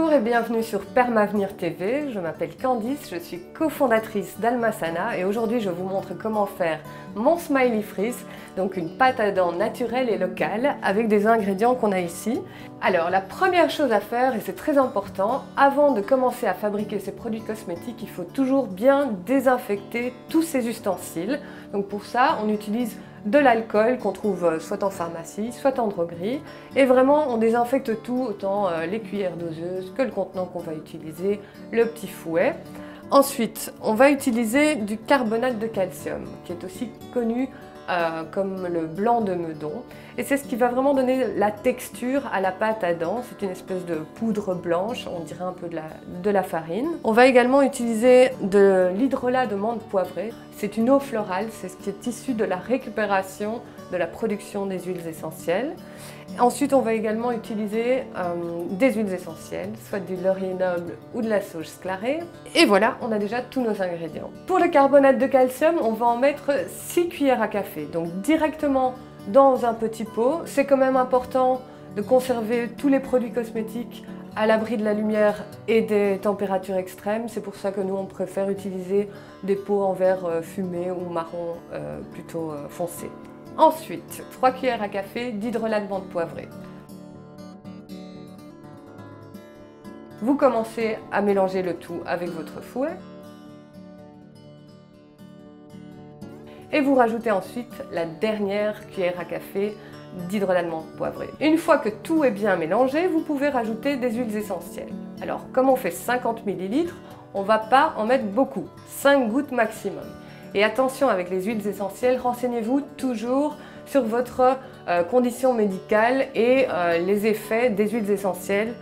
Bonjour et bienvenue sur Permavenir TV, je m'appelle Candice, je suis cofondatrice d'Almasana et aujourd'hui je vous montre comment faire mon Smiley Freeze, donc une pâte à dents naturelle et locale avec des ingrédients qu'on a ici. Alors la première chose à faire, et c'est très important, avant de commencer à fabriquer ces produits cosmétiques, il faut toujours bien désinfecter tous ces ustensiles. Donc pour ça, on utilise de l'alcool qu'on trouve soit en pharmacie, soit en droguerie. Et vraiment, on désinfecte tout, autant les cuillères doseuses que le contenant qu'on va utiliser, le petit fouet. Ensuite, on va utiliser du carbonate de calcium, qui est aussi connu comme le blanc de Meudon. Et c'est ce qui va vraiment donner la texture à la pâte à dents. C'est une espèce de poudre blanche, on dirait un peu de la farine. On va également utiliser de l'hydrolat de menthe poivrée. C'est une eau florale, c'est ce qui est issu de la récupération de la production des huiles essentielles. Ensuite, on va également utiliser des huiles essentielles, soit du laurier noble ou de la sauge sclarée. Et voilà, on a déjà tous nos ingrédients. Pour le carbonate de calcium, on va en mettre 6 cuillères à café, donc directement dans un petit pot. C'est quand même important de conserver tous les produits cosmétiques à l'abri de la lumière et des températures extrêmes. C'est pour ça que nous, on préfère utiliser des pots en verre fumé ou marron plutôt foncé. Ensuite, 3 cuillères à café d'hydrolat de menthe poivrée. Vous commencez à mélanger le tout avec votre fouet. Et vous rajoutez ensuite la dernière cuillère à café d'hydrolat de menthe poivrée. Une fois que tout est bien mélangé, vous pouvez rajouter des huiles essentielles. Alors, comme on fait 50 ml, on ne va pas en mettre beaucoup, 5 gouttes maximum. Et attention avec les huiles essentielles, renseignez-vous toujours sur votre condition médicale et les effets des huiles essentielles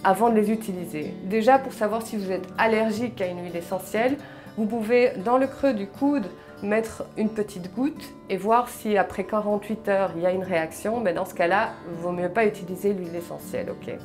avant de les utiliser. Déjà, pour savoir si vous êtes allergique à une huile essentielle, vous pouvez dans le creux du coude mettre une petite goutte et voir si après 48 heures il y a une réaction. Mais dans ce cas-là, il vaut mieux pas utiliser l'huile essentielle, ok?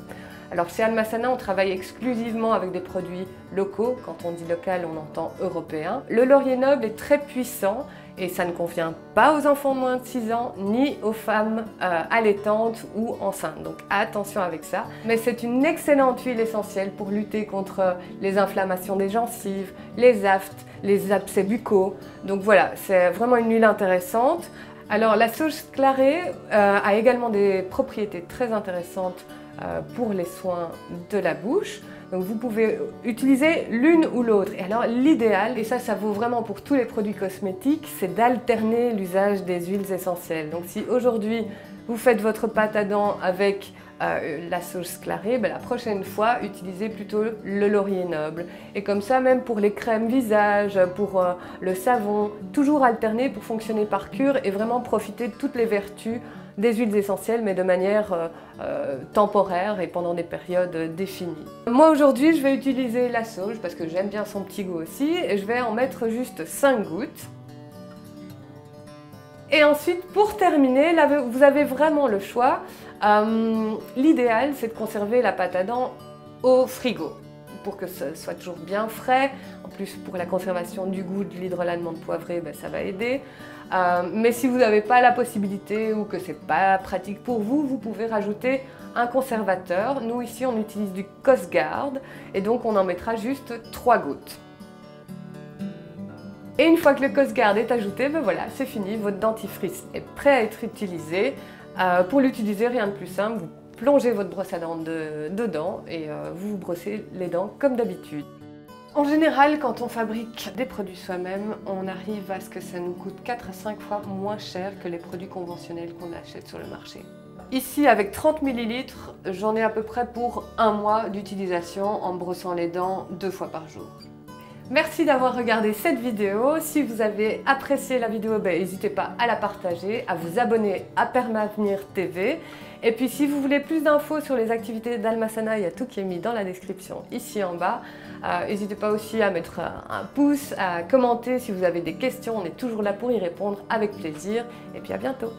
Alors chez Almasana, on travaille exclusivement avec des produits locaux. Quand on dit local, on entend européen. Le laurier noble est très puissant et ça ne convient pas aux enfants de moins de 6 ans ni aux femmes allaitantes ou enceintes. Donc attention avec ça. Mais c'est une excellente huile essentielle pour lutter contre les inflammations des gencives, les aftes, les abcès buccaux. Donc voilà, c'est vraiment une huile intéressante. Alors la sauge sclarée a également des propriétés très intéressantes pour les soins de la bouche. Donc vous pouvez utiliser l'une ou l'autre. Et alors l'idéal, et ça vaut vraiment pour tous les produits cosmétiques, c'est d'alterner l'usage des huiles essentielles. Donc si aujourd'hui vous faites votre pâte à dents avec la sauge sclarée, la prochaine fois utilisez plutôt le laurier noble. Et comme ça, même pour les crèmes visage, pour le savon, toujours alterner pour fonctionner par cure et vraiment profiter de toutes les vertus des huiles essentielles, mais de manière temporaire et pendant des périodes définies. Moi aujourd'hui, je vais utiliser la sauge parce que j'aime bien son petit goût aussi et je vais en mettre juste 5 gouttes. Et ensuite, pour terminer, là, vous avez vraiment le choix. L'idéal, c'est de conserver la pâte à dents au frigo pour que ce soit toujours bien frais. En plus, pour la conservation du goût de l'hydrolat de menthe poivrée, ça va aider. Mais si vous n'avez pas la possibilité ou que c'est pas pratique pour vous, vous pouvez rajouter un conservateur. Nous, ici, on utilise du Costgard et donc on en mettra juste 3 gouttes. Et une fois que le Costgard est ajouté, voilà, c'est fini, votre dentifrice est prêt à être utilisé. Pour l'utiliser, rien de plus simple, vous plongez votre brosse à dents dedans et vous vous brossez les dents comme d'habitude. En général, quand on fabrique des produits soi-même, on arrive à ce que ça nous coûte 4 à 5 fois moins cher que les produits conventionnels qu'on achète sur le marché. Ici, avec 30 ml, j'en ai à peu près pour 1 mois d'utilisation en me brossant les dents 2 fois par jour. Merci d'avoir regardé cette vidéo. Si vous avez apprécié la vidéo, n'hésitez pas à la partager, à vous abonner à Permavenir TV. Et puis si vous voulez plus d'infos sur les activités d'Almasana, il y a tout qui est mis dans la description ici en bas. N'hésitez pas aussi à mettre un pouce, à commenter si vous avez des questions. On est toujours là pour y répondre avec plaisir. Et puis à bientôt.